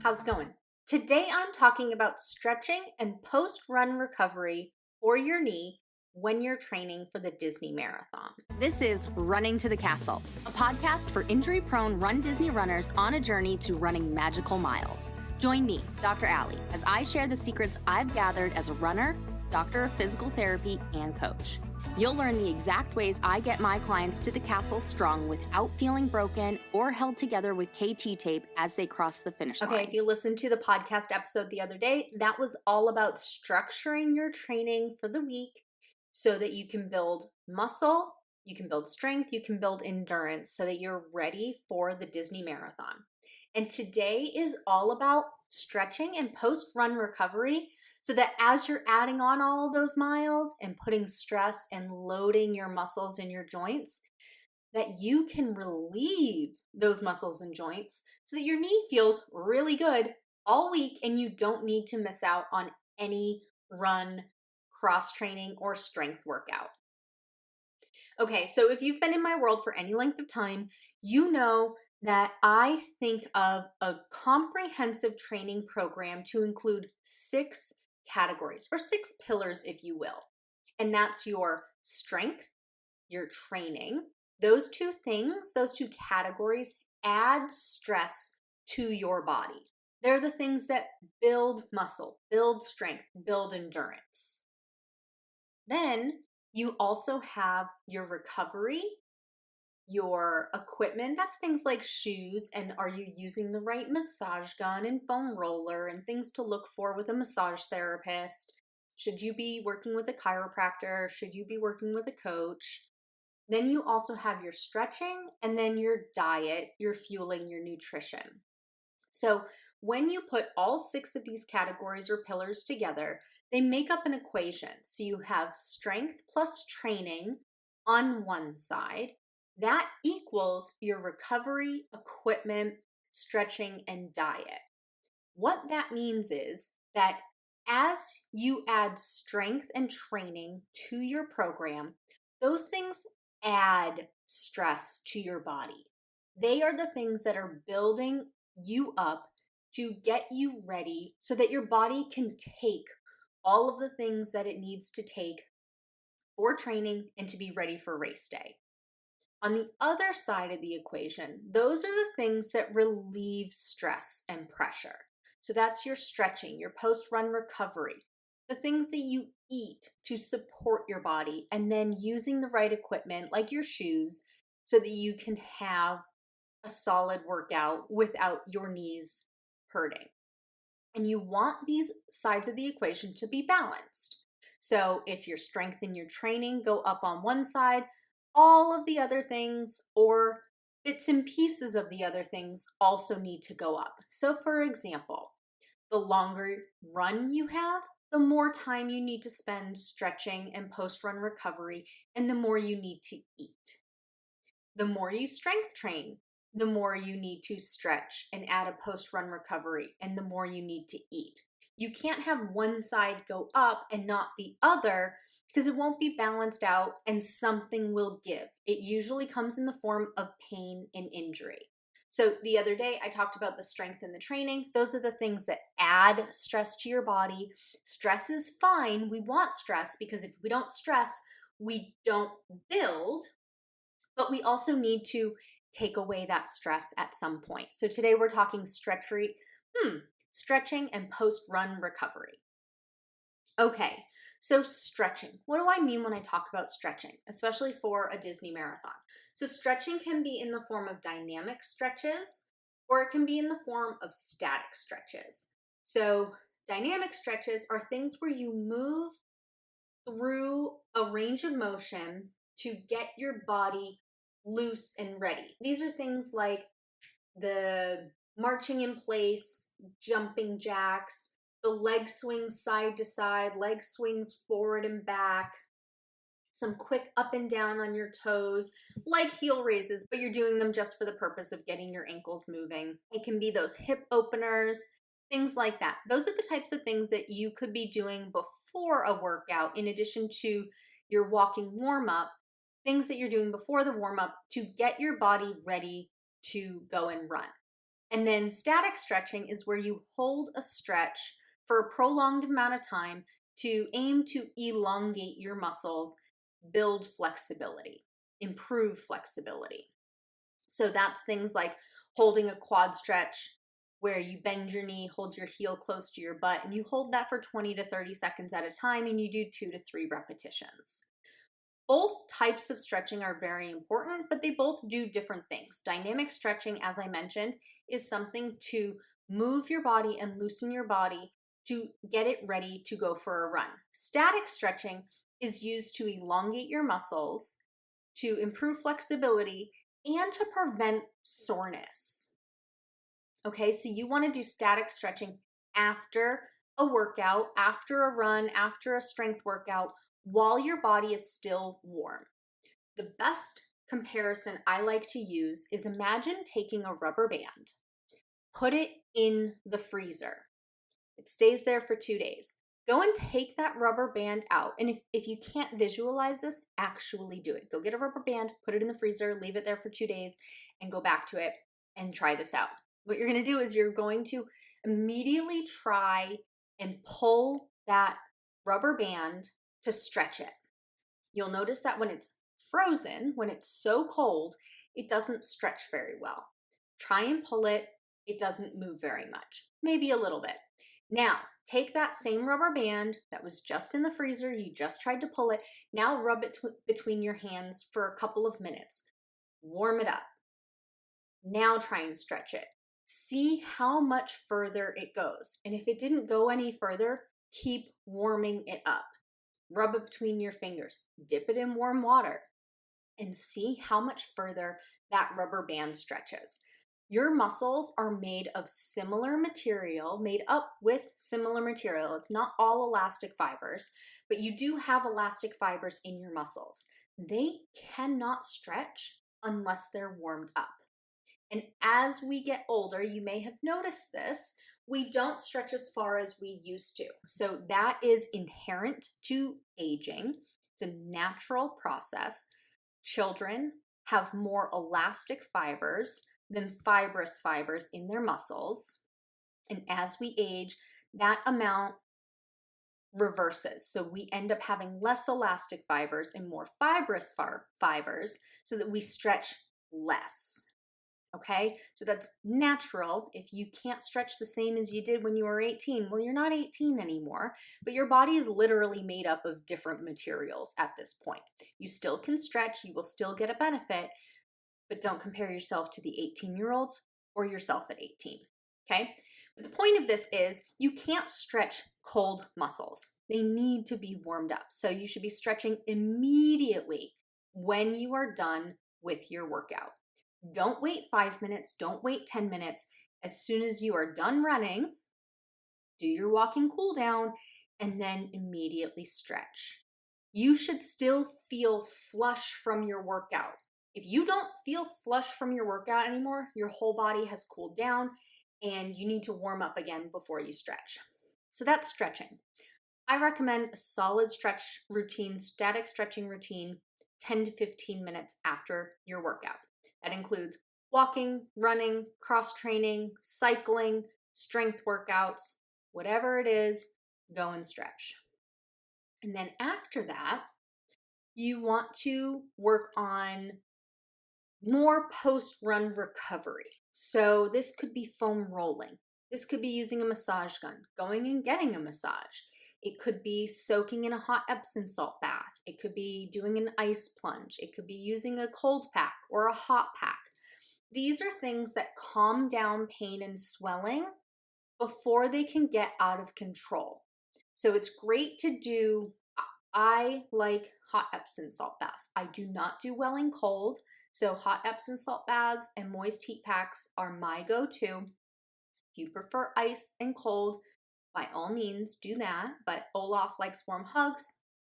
How's it going? Today I'm talking about stretching and post-run recovery for your knee when you're training for the Disney Marathon. This is Running to the Castle, a podcast for injury-prone Run Disney runners on a journey to running magical miles. Join me, Dr. Allie, as I share the secrets I've gathered as a runner, doctor of physical therapy, and coach. You'll learn the exact ways I get my clients to the castle strong without feeling broken or held together with KT tape as they cross the finish line. Okay, if you listened to the podcast episode the other day, that was all about structuring your training for the week so that you can build muscle, you can build strength, you can build endurance so that you're ready for the Disney Marathon. And today is all about stretching and post-run recovery so that as you're adding on all of those miles and putting stress and loading your muscles and your joints, that you can relieve those muscles and joints so that your knee feels really good all week and you don't need to miss out on any run, cross training, or strength workout. Okay, so if you've been in my world for any length of time, you know that I think of a comprehensive training program to include 6 categories or 6 pillars, if you will. And that's your strength, your training. Those two things, those 2 categories add stress to your body. They're the things that build muscle, build strength, build endurance. Then you also have your recovery, your equipment. That's things like shoes, and are you using the right massage gun and foam roller and things to look for with a massage therapist? Should you be working with a chiropractor? Should you be working with a coach? Then you also have your stretching and then your diet, your fueling, your nutrition. So when you put all 6 of these categories or pillars together, they make up an equation. So you have strength plus training on one side. That equals your recovery, equipment, stretching, and diet. What that means is that as you add strength and training to your program, those things add stress to your body. They are the things that are building you up to get you ready so that your body can take all of the things that it needs to take for training and to be ready for race day. On the other side of the equation, those are the things that relieve stress and pressure. So that's your stretching, your post-run recovery, the things that you eat to support your body, and then using the right equipment like your shoes so that you can have a solid workout without your knees hurting. And you want these sides of the equation to be balanced. So if your strength and your training go up on one side, all of the other things or bits and pieces of the other things also need to go up. So for example, the longer run you have, the more time you need to spend stretching and post-run recovery, and the more you need to eat. The more you strength train, the more you need to stretch and add a post-run recovery, and the more you need to eat. You can't have one side go up and not the other because it won't be balanced out and something will give. It usually comes in the form of pain and injury. So the other day I talked about the strength and the training. Those are the things that add stress to your body. Stress is fine. We want stress because if we don't stress, we don't build, but we also need to take away that stress at some point. So today we're talking stretching and post-run recovery. Okay, so stretching. What do I mean when I talk about stretching, especially for a Disney marathon? So stretching can be in the form of dynamic stretches, or it can be in the form of static stretches. So dynamic stretches are things where you move through a range of motion to get your body loose and ready. These are things like the marching in place, jumping jacks, the leg swings side to side, leg swings forward and back, some quick up and down on your toes, like heel raises, but you're doing them just for the purpose of getting your ankles moving. It can be those hip openers, things like that. Those are the types of things that you could be doing before a workout in addition to your walking warm-up, things that you're doing before the warm-up to get your body ready to go and run. And then static stretching is where you hold a stretch for a prolonged amount of time to aim to elongate your muscles, build flexibility, improve flexibility. So that's things like holding a quad stretch where you bend your knee, hold your heel close to your butt, and you hold that for 20 to 30 seconds at a time, and you do 2 to 3 repetitions. Both types of stretching are very important, but they both do different things. Dynamic stretching, as I mentioned, is something to move your body and loosen your body to get it ready to go for a run. Static stretching is used to elongate your muscles, to improve flexibility, and to prevent soreness. Okay, so you want to do static stretching after a workout, after a run, after a strength workout, while your body is still warm. The best comparison I like to use is imagine taking a rubber band, put it in the freezer. It stays there for 2 days. Go and take that rubber band out. And if you can't visualize this, actually do it. Go get a rubber band, put it in the freezer, leave it there for 2 days, and go back to it and try this out. What you're going to do is you're going to immediately try and pull that rubber band to stretch it. You'll notice that when it's frozen, when it's so cold, it doesn't stretch very well. Try and pull it. It doesn't move very much, maybe a little bit. Now, take that same rubber band that was just in the freezer, you just tried to pull it, now rub it between your hands for a couple of minutes. Warm it up. Now try and stretch it. See how much further it goes. And if it didn't go any further, keep warming it up. Rub it between your fingers. Dip it in warm water and see how much further that rubber band stretches. Your muscles are made of similar material, made up with similar material. It's not all elastic fibers, but you do have elastic fibers in your muscles. They cannot stretch unless they're warmed up. And as we get older, you may have noticed this, we don't stretch as far as we used to. So that is inherent to aging. It's a natural process. Children have more elastic fibers than fibrous fibers in their muscles. And as we age, that amount reverses. So we end up having less elastic fibers and more fibrous fibers so that we stretch less. Okay, so that's natural. If you can't stretch the same as you did when you were 18, well, you're not 18 anymore, but your body is literally made up of different materials at this point. You still can stretch, you will still get a benefit, but don't compare yourself to the 18-year-olds or yourself at 18, okay? But the point of this is you can't stretch cold muscles. They need to be warmed up. So you should be stretching immediately when you are done with your workout. Don't wait 5 minutes. Don't wait 10 minutes. As soon as you are done running, do your walking cool down and then immediately stretch. You should still feel flush from your workout. If you don't feel flush from your workout anymore, your whole body has cooled down and you need to warm up again before you stretch. So that's stretching. I recommend a solid stretch routine, static stretching routine, 10 to 15 minutes after your workout. That includes walking, running, cross-training, cycling, strength workouts, whatever it is, go and stretch. And then after that, you want to work on more post-run recovery. So this could be foam rolling. This could be using a massage gun, going and getting a massage. It could be soaking in a hot Epsom salt bath. It could be doing an ice plunge. It could be using a cold pack or a hot pack. These are things that calm down pain and swelling before they can get out of control. So it's great to do. I like hot Epsom salt baths. I do not do well in cold. So hot Epsom salt baths and moist heat packs are my go-to. If you prefer ice and cold, by all means, do that. But Olaf likes warm hugs.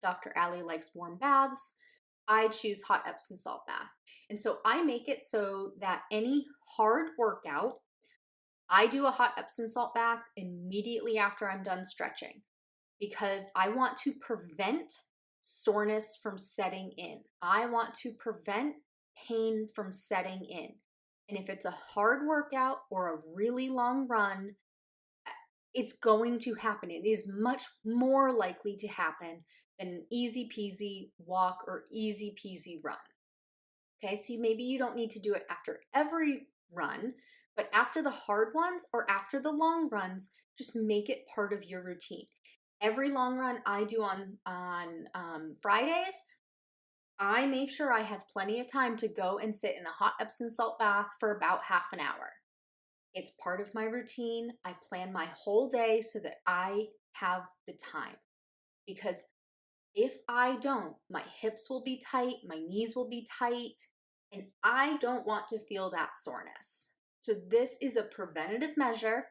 Dr. Ali likes warm baths. I choose hot Epsom salt bath. And so I make it so that any hard workout, I do a hot Epsom salt bath immediately after I'm done stretching because I want to prevent soreness from setting in. I want to prevent pain from setting in. And if it's a hard workout or a really long run, it's going to happen. It is much more likely to happen than an easy peasy walk or easy peasy run. Okay, so maybe you don't need to do it after every run, but after the hard ones or after the long runs, just make it part of your routine. Every long run I do on Fridays, I make sure I have plenty of time to go and sit in a hot Epsom salt bath for about half an hour. It's part of my routine. I plan my whole day so that I have the time, because if I don't, my hips will be tight, my knees will be tight, and I don't want to feel that soreness. So this is a preventative measure.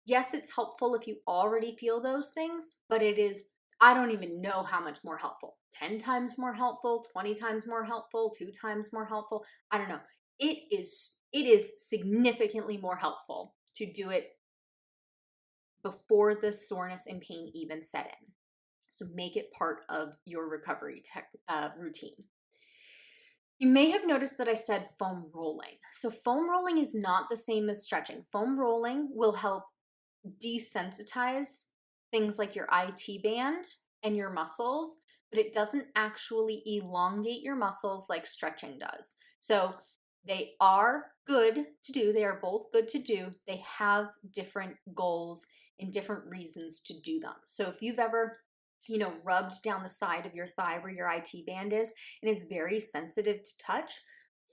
Yes, it's helpful if you already feel those things, but it is, I don't even know how much more helpful. 10 times more helpful, 20 times more helpful, 2 times more helpful. I don't know. It is significantly more helpful to do it before the soreness and pain even set in. So make it part of your recovery routine. You may have noticed that I said foam rolling. So foam rolling is not the same as stretching. Foam rolling will help desensitize things like your IT band and your muscles, but it doesn't actually elongate your muscles like stretching does. So they are good to do. They are both good to do. They have different goals and different reasons to do them. So if you've ever rubbed down the side of your thigh where your IT band is, and it's very sensitive to touch,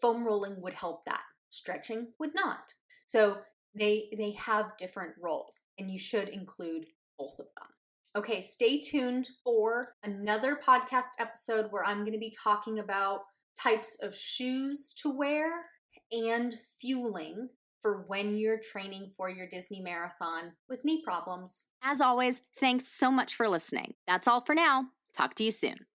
foam rolling would help that. Stretching would not. So they have different roles, and you should include both of them. Okay, stay tuned for another podcast episode where I'm going to be talking about types of shoes to wear and fueling for when you're training for your Disney marathon with knee problems. As always, thanks so much for listening. That's all for now. Talk to you soon.